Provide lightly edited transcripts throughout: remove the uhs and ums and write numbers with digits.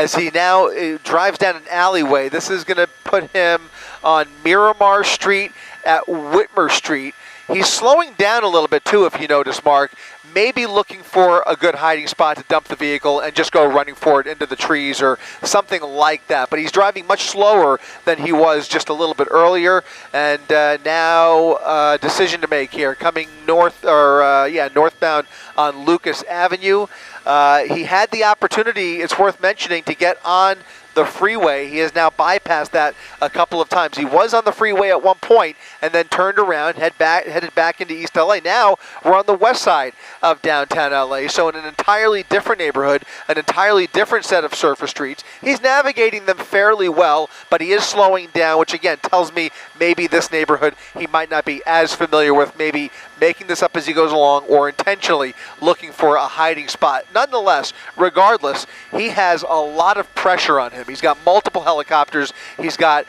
as he now drives down an alleyway. This is going to put him on Miramar Street at Whitmer Street. He's slowing down a little bit too, if you notice, Mark. Maybe looking for a good hiding spot to dump the vehicle and just go running for it into the trees or something like that. But he's driving much slower than he was just a little bit earlier. And now decision to make here, coming northbound on Lucas Avenue. He had the opportunity, it's worth mentioning, to get on the freeway. He has now bypassed that a couple of times. He was on the freeway at one point and then turned around, headed back into East LA. Now we're on the west side of downtown LA, so in an entirely different neighborhood, an entirely different set of surface streets. He's navigating them fairly well, but he is slowing down, which again tells me maybe this neighborhood he might not be as familiar with, maybe making this up as he goes along or intentionally looking for a hiding spot. Nonetheless, regardless, he has a lot of pressure on him. He's got multiple helicopters. He's got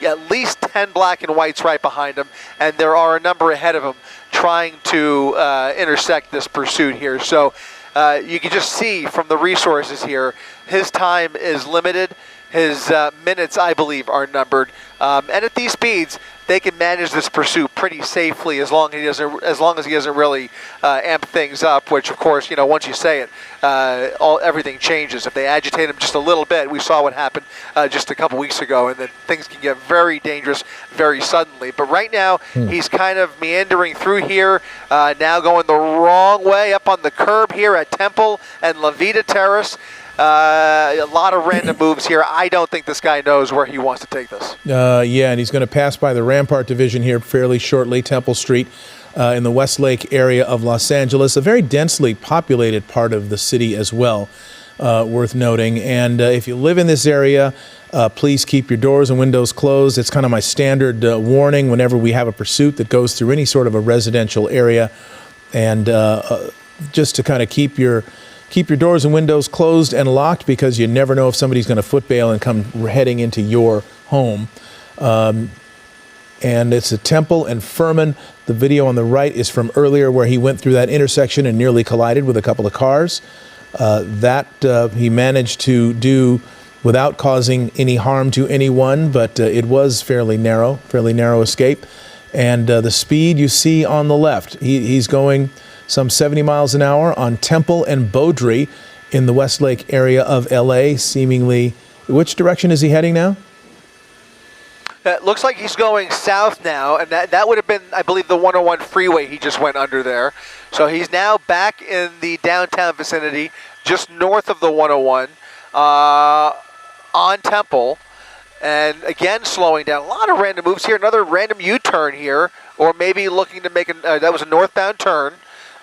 at least 10 black and whites right behind him, and there are a number ahead of him trying to intersect this pursuit here. So you can just see from the resources here, his time is limited. His minutes, I believe, are numbered. And at these speeds, they can manage this pursuit pretty safely as long as he doesn't really amp things up. Which, of course, you know, once you say it, everything changes. If they agitate him just a little bit, we saw what happened just a couple weeks ago, and then things can get very dangerous very suddenly. But right now, he's kind of meandering through here, now going the wrong way up on the curb here at Temple and La Vida Terrace. A lot of random moves here. I don't think this guy knows where he wants to take this. Yeah, and he's going to pass by the Rampart Division here fairly shortly, Temple Street, in the Westlake area of Los Angeles, a very densely populated part of the city as well, worth noting. And if you live in this area, please keep your doors and windows closed. It's kind of my standard warning whenever we have a pursuit that goes through any sort of a residential area. And just to kind of keep your doors and windows closed and locked, because you never know if somebody's going to foot bail and come heading into your home. And it's a Temple and Furman. The video on the right is from earlier where he went through that intersection and nearly collided with a couple of cars. He managed to do without causing any harm to anyone, but it was fairly narrow escape. And the speed you see on the left, he's going some 70 miles an hour on Temple and Beaudry in the Westlake area of LA, seemingly. Which direction is he heading now? It looks like he's going south now, and that would have been, I believe, the 101 freeway he just went under there. So he's now back in the downtown vicinity, just north of the 101, on Temple, and again slowing down. A lot of random moves here, another random U-turn here, or maybe looking to make that was a northbound turn.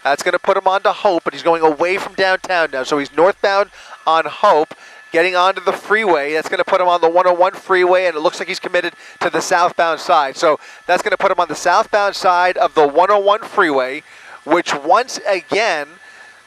That's going to put him onto Hope, but he's going away from downtown now. So he's northbound on Hope, getting onto the freeway. That's going to put him on the 101 freeway, and it looks like he's committed to the southbound side. So that's going to put him on the southbound side of the 101 freeway, which once again,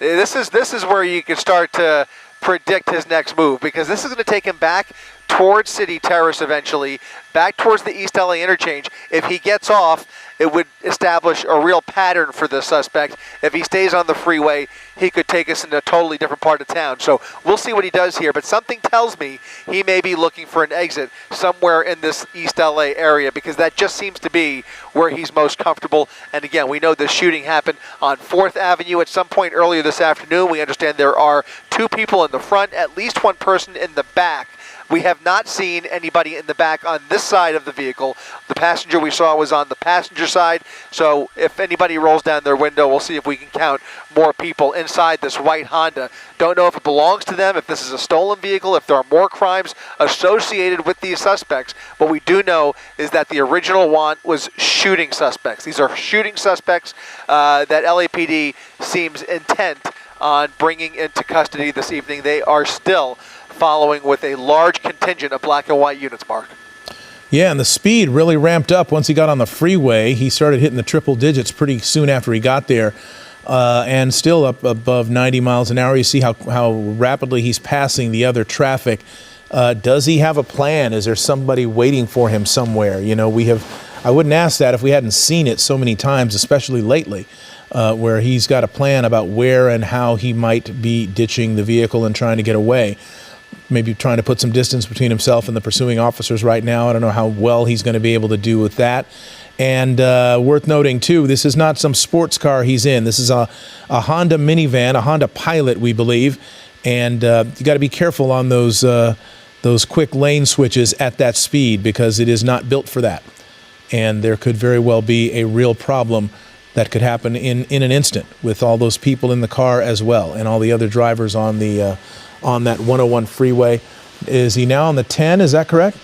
this is where you can start to predict his next move, because this is going to take him back towards City Terrace eventually, back towards the East LA interchange. If he gets off, it would establish a real pattern for the suspect. If he stays on the freeway, he could take us in a totally different part of town. So we'll see what he does here, but something tells me he may be looking for an exit somewhere in this East LA area, because that just seems to be where he's most comfortable. And again, we know the shooting happened on 4th Avenue at some point earlier this afternoon. We understand there are 2 people in the front, at least 1 person in the back. We have not seen anybody in the back on this side of the vehicle. The passenger we saw was on the passenger side. So if anybody rolls down their window, we'll see if we can count more people inside this white Honda. Don't know if it belongs to them, if this is a stolen vehicle, if there are more crimes associated with these suspects. What we do know is that the original want was shooting suspects. These are shooting suspects that LAPD seems intent on bringing into custody this evening. They are still following with a large contingent of black and white units, Mark. Yeah, and the speed really ramped up once he got on the freeway. He started hitting the triple digits pretty soon after he got there, and still up above 90 miles an hour. You see how rapidly he's passing the other traffic. Does he have a plan? Is there somebody waiting for him somewhere? You know, I wouldn't ask that if we hadn't seen it so many times, especially lately, where he's got a plan about where and how he might be ditching the vehicle and trying to get away. maybe trying to put some distance between himself and the pursuing officers right now. I don't know how well he's going to be able to do with that. And worth noting, too, this is not some sports car he's in. This is a Honda minivan, a Honda Pilot, we believe. And you got to be careful on those quick lane switches at that speed, because it is not built for that. And there could very well be a real problem that could happen in an instant with all those people in the car as well, and all the other drivers on the on that 101 freeway. Is he now on the 10? Is that correct?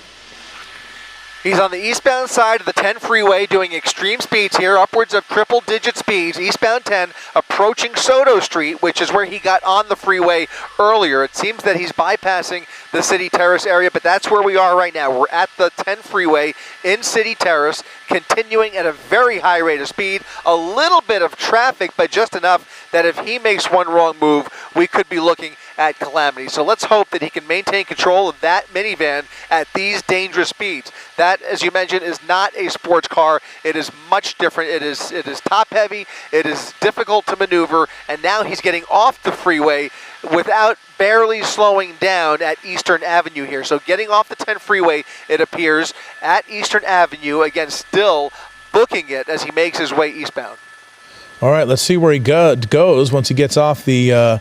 He's on the eastbound side of the 10 freeway doing extreme speeds here, upwards of triple-digit speeds, eastbound 10, approaching Soto Street, which is where he got on the freeway earlier. It seems that he's bypassing the City Terrace area, but that's where we are right now. We're at the 10 freeway in City Terrace, continuing at a very high rate of speed. A little bit of traffic, but just enough that if he makes one wrong move, we could be looking at calamity. So let's hope that he can maintain control of that minivan at these dangerous speeds. That, as you mentioned, is not a sports car. It is much different. It is top heavy. It is difficult to maneuver. And now he's getting off the freeway without barely slowing down at Eastern Avenue here. So getting off the 10 freeway, it appears, at Eastern Avenue, again, still booking it as he makes his way eastbound. All right, let's see where he goes once he gets off the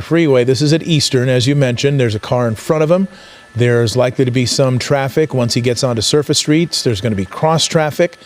freeway. This is at Eastern, as you mentioned. There's a car in front of him. There's likely to be some traffic once he gets onto surface streets. There's going to be cross traffic.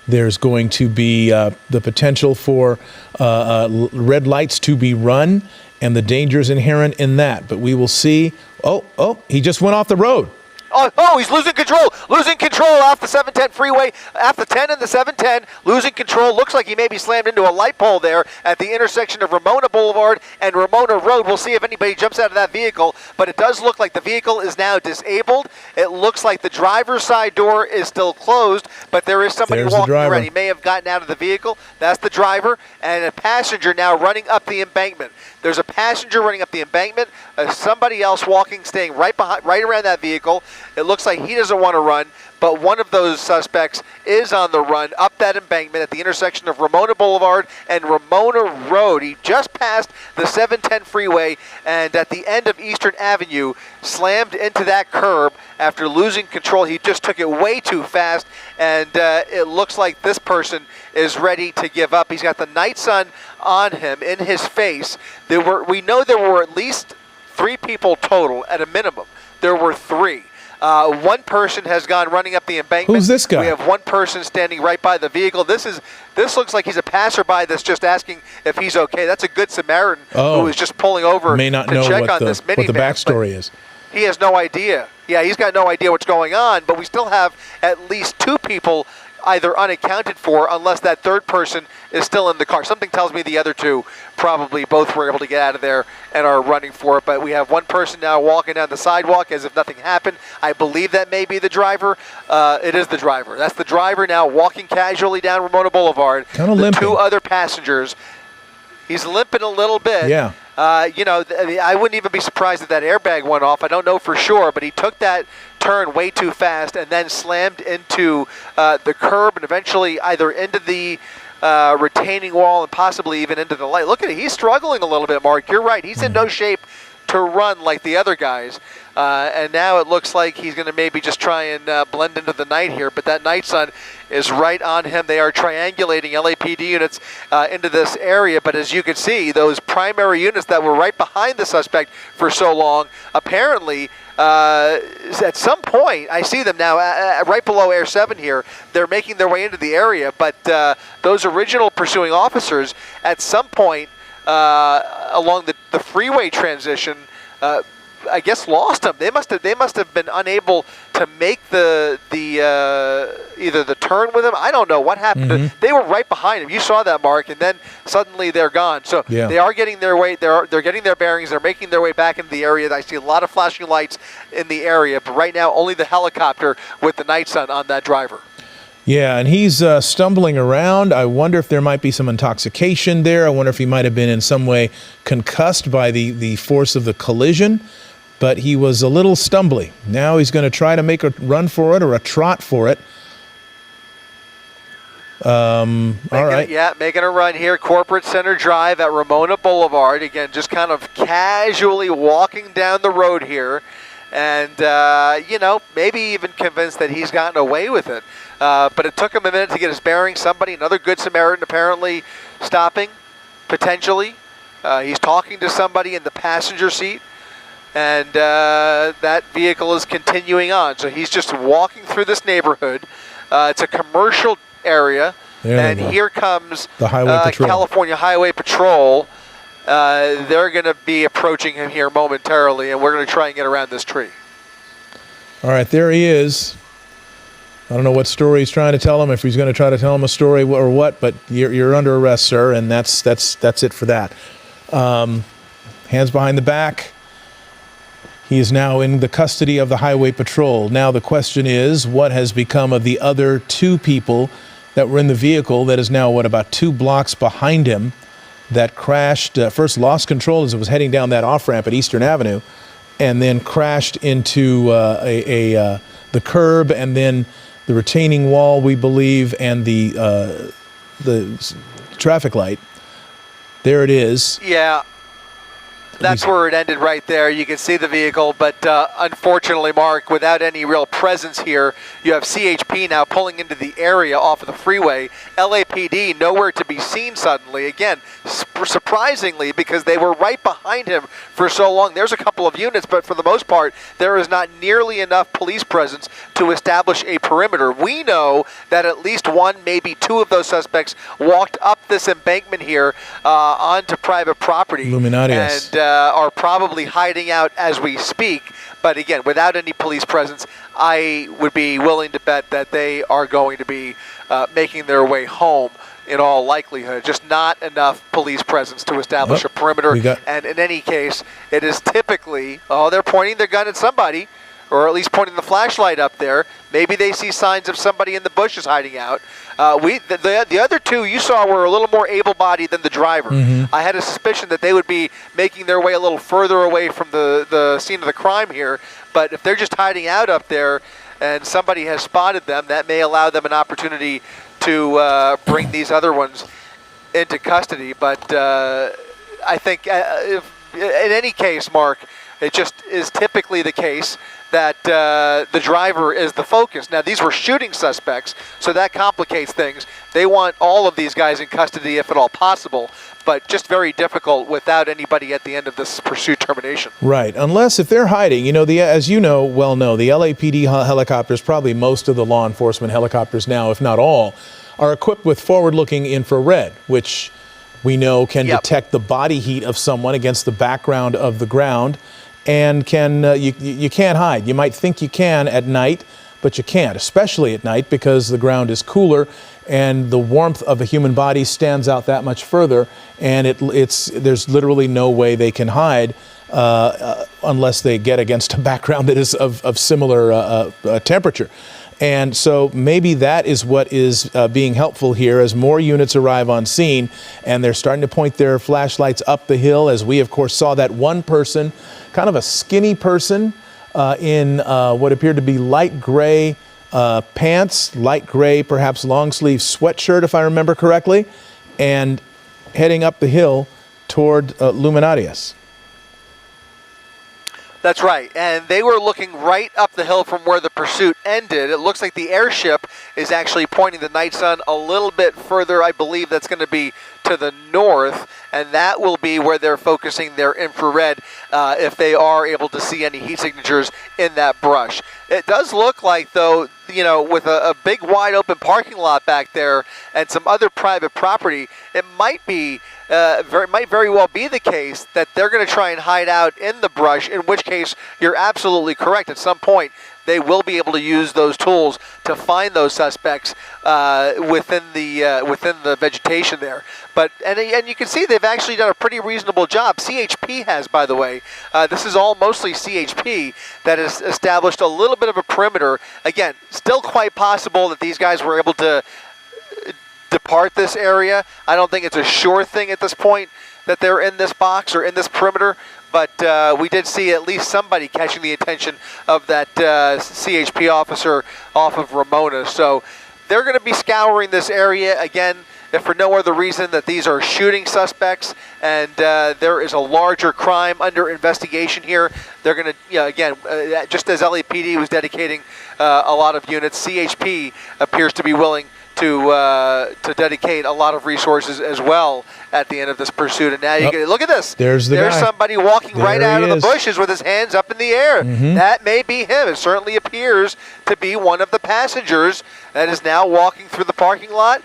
There's going to be the potential for red lights to be run, and the dangers inherent in that. But we will see. Oh, he just went off the road. Oh, he's losing control off the 710 freeway, off the 10 and the 710, losing control. Looks like he may be slammed into a light pole there at the intersection of Ramona Boulevard and Ramona Road. We'll see if anybody jumps out of that vehicle, but it does look like the vehicle is now disabled. It looks like the driver's side door is still closed, but there is somebody walking around. He may have gotten out of the vehicle. That's the driver, and a passenger now running up the embankment. There's a passenger running up the embankment, somebody else walking, staying right around that vehicle. It looks like he doesn't want to run, but one of those suspects is on the run up that embankment at the intersection of Ramona Boulevard and Ramona Road. He just passed the 710 freeway and at the end of Eastern Avenue slammed into that curb after losing control. He just took it way too fast, and it looks like this person is ready to give up. He's got the night sun on him, in his face. We know there were at least 3 people total at a minimum. There were 3. One person has gone running up the embankment. Who's this guy? We have one person standing right by the vehicle. This looks like he's a passerby that's just asking if he's okay. That's a good Samaritan who is just pulling over may not to know check on this minivan. what the backstory is. He has no idea. Yeah, he's got no idea what's going on, but we still have at least 2 people either unaccounted for, unless that third person is still in the car. Something tells me the other 2 probably both were able to get out of there and are running for it. But we have one person now walking down the sidewalk as if nothing happened. I believe that may be the driver. It is the driver. That's the driver now walking casually down Ramona Boulevard. Kind of limping. 2 other passengers. He's limping a little bit. Yeah. I wouldn't even be surprised if that airbag went off. I don't know for sure, but he took that turn way too fast and then slammed into the curb and eventually either into the retaining wall and possibly even into the light. Look at it. He's struggling a little bit, Mark. You're right. He's in no shape to run like the other guys. And now it looks like he's going to maybe just try and blend into the night here. But that night sun is right on him. They are triangulating LAPD units into this area. But as you can see, those primary units that were right behind the suspect for so long, apparently at some point, I see them now right below Air 7 here. They're making their way into the area. But those original pursuing officers, at some point along the freeway transition, I guess lost them. They must have been unable to make the either the turn with him. I don't know what happened. They were right behind him. You saw that, Mark, and then suddenly they're gone. So They are getting their way. They're getting their bearings. They're making their way back into the area. I see a lot of flashing lights in the area, but right now only the helicopter with the night sun on that driver. Yeah, and he's stumbling around. I wonder if there might be some intoxication there. I wonder if he might have been in some way concussed by the force of the collision. But he was a little stumbly. Now he's going to try to make a run for it or a trot for it. All right. Making a run here. Corporate Center Drive at Ramona Boulevard. Again, just kind of casually walking down the road here. and maybe even convinced that he's gotten away with it. But it took him a minute to get his bearings. Another Good Samaritan apparently stopping, potentially. He's talking to somebody in the passenger seat, and that vehicle is continuing on. So he's just walking through this neighborhood. It's a commercial area, and here comes the Highway Patrol. California Highway Patrol. They're going to be approaching him here momentarily, and we're going to try and get around this tree. All right, there he is. I don't know what story he's trying to tell him, if he's going to try to tell him a story or what, but you're under arrest, sir, and that's it for that. Hands behind the back. He is now in the custody of the Highway Patrol. Now the question is, what has become of the other two people that were in the vehicle that is now, about 2 blocks behind him, that crashed, first lost control as it was heading down that off-ramp at Eastern Avenue, and then crashed into the curb, and then the retaining wall, we believe, and the traffic light. There it is. Yeah, that's where it ended right there. You can see the vehicle, but unfortunately, Mark, without any real presence here, you have CHP now pulling into the area off of the freeway. LAPD nowhere to be seen suddenly. Again, surprisingly, because they were right behind him for so long. There's a couple of units, but for the most part, there is not nearly enough police presence to establish a perimeter. We know that at least one, maybe 2 of those suspects walked up this embankment here onto private property. Luminarias. And are probably hiding out as we speak. But again, without any police presence, I would be willing to bet that they are going to be making their way home in all likelihood. Just not enough police presence to establish a perimeter. And in any case, it is typically, they're pointing their gun at somebody, or at least pointing the flashlight up there. Maybe they see signs of somebody in the bushes hiding out. The other 2 you saw were a little more able-bodied than the driver. I had a suspicion that they would be making their way a little further away from the scene of the crime here, but if they're just hiding out up there and somebody has spotted them, that may allow them an opportunity to bring these other ones into custody. But I think in any case, Mark, it just is typically the case that the driver is the focus. Now, these were shooting suspects, so that complicates things. They want all of these guys in custody if at all possible, but just very difficult without anybody at the end of this pursuit termination. Right, unless if they're hiding, as you know, the LAPD helicopters, probably most of the law enforcement helicopters now, if not all, are equipped with forward-looking infrared, which we know can detect the body heat of someone against the background of the ground. And you can't hide. You might think you can at night, but you can't, especially at night, because the ground is cooler and the warmth of a human body stands out that much further, and there's literally no way they can hide unless they get against a background that is of similar temperature. And so maybe that is what is being helpful here as more units arrive on scene, and they're starting to point their flashlights up the hill, as we, of course, saw that one person, kind of a skinny person in what appeared to be light gray pants, light gray, perhaps long sleeve sweatshirt, if I remember correctly, and heading up the hill toward Luminarias. That's right, and they were looking right up the hill from where the pursuit ended. It looks like the airship is actually pointing the night sun a little bit further. I believe that's going to be to the north, and that will be where they're focusing their infrared if they are able to see any heat signatures in that brush. It does look like, though, with a big wide open parking lot back there and some other private property, it might very well be the case that they're going to try and hide out in the brush, in which case you're absolutely correct. At some point, they will be able to use those tools to find those suspects within the vegetation there. But and you can see they've actually done a pretty reasonable job. CHP has, by the way. This is all mostly CHP that has established a little bit of a perimeter. Again, still quite possible that these guys were able to depart this area. I don't think it's a sure thing at this point that they're in this box or in this perimeter, but we did see at least somebody catching the attention of that CHP officer off of Ramona. So they're going to be scouring this area again. if for no other reason that these are shooting suspects and there is a larger crime under investigation here. They're going to, again, just as LAPD was dedicating a lot of units, CHP appears to be willing to dedicate a lot of resources as well at the end of this pursuit. And now you get, look at this. There's the guy. Somebody walking right There out he of the is. bushes with his hands up in the air. That may be him. It certainly appears to be one of the passengers that is now walking through the parking lot.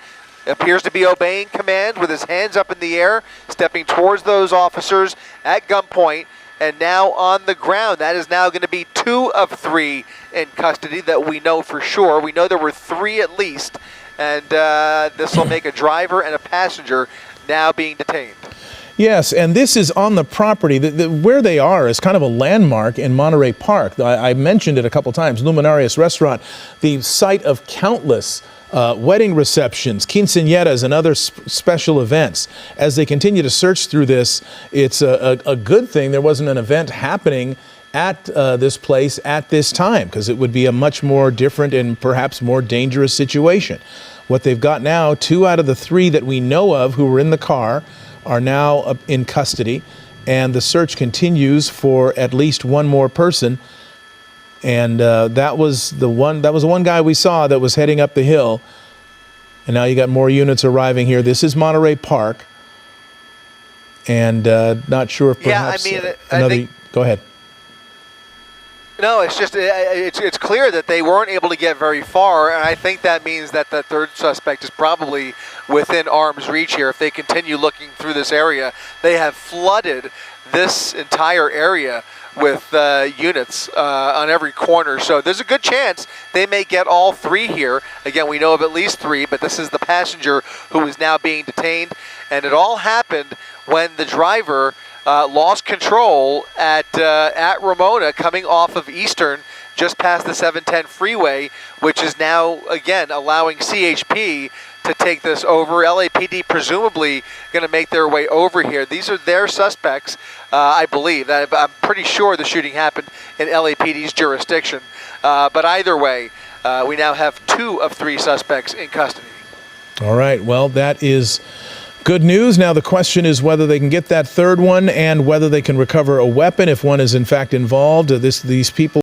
Appears to be obeying command with his hands up in the air, stepping towards those officers at gunpoint. And now on the ground, that is now going to be 2 of 3 in custody that we know for sure. We know there were 3 at least. And this will make a driver and a passenger now being detained. Yes, and this is on the property. Where they are is kind of a landmark in Monterey Park. I mentioned it a couple times, Luminarias Restaurant, the site of countless wedding receptions, quinceañeras, and other special events. As they continue to search through this, it's a good thing there wasn't an event happening at this place at this time, because it would be a much more different and perhaps more dangerous situation. What they've got now, 2 out of the 3 that we know of who were in the car are now in custody, and the search continues for at least one more person. And that was the one guy we saw that was heading up the hill. And now you got more units arriving here. This is Monterey Park, and not sure if perhaps I think, go ahead. No, it's just it's clear that they weren't able to get very far, and I think that means that the third suspect is probably within arm's reach here. If they continue looking through this area, they have flooded this entire area with units on every corner. So there's a good chance they may get all 3 here. Again, we know of at least 3, but this is the passenger who is now being detained, and it all happened when the driver lost control at Ramona coming off of Eastern just past the 710 freeway, which is now, again, allowing CHP to take this over. LAPD presumably going to make their way over here. These are their suspects, I believe. I'm pretty sure the shooting happened in LAPD's jurisdiction. But either way, we now have 2 of 3 suspects in custody. All right, well, that is good news. Now the question is whether they can get that third one and whether they can recover a weapon if one is in fact involved. These people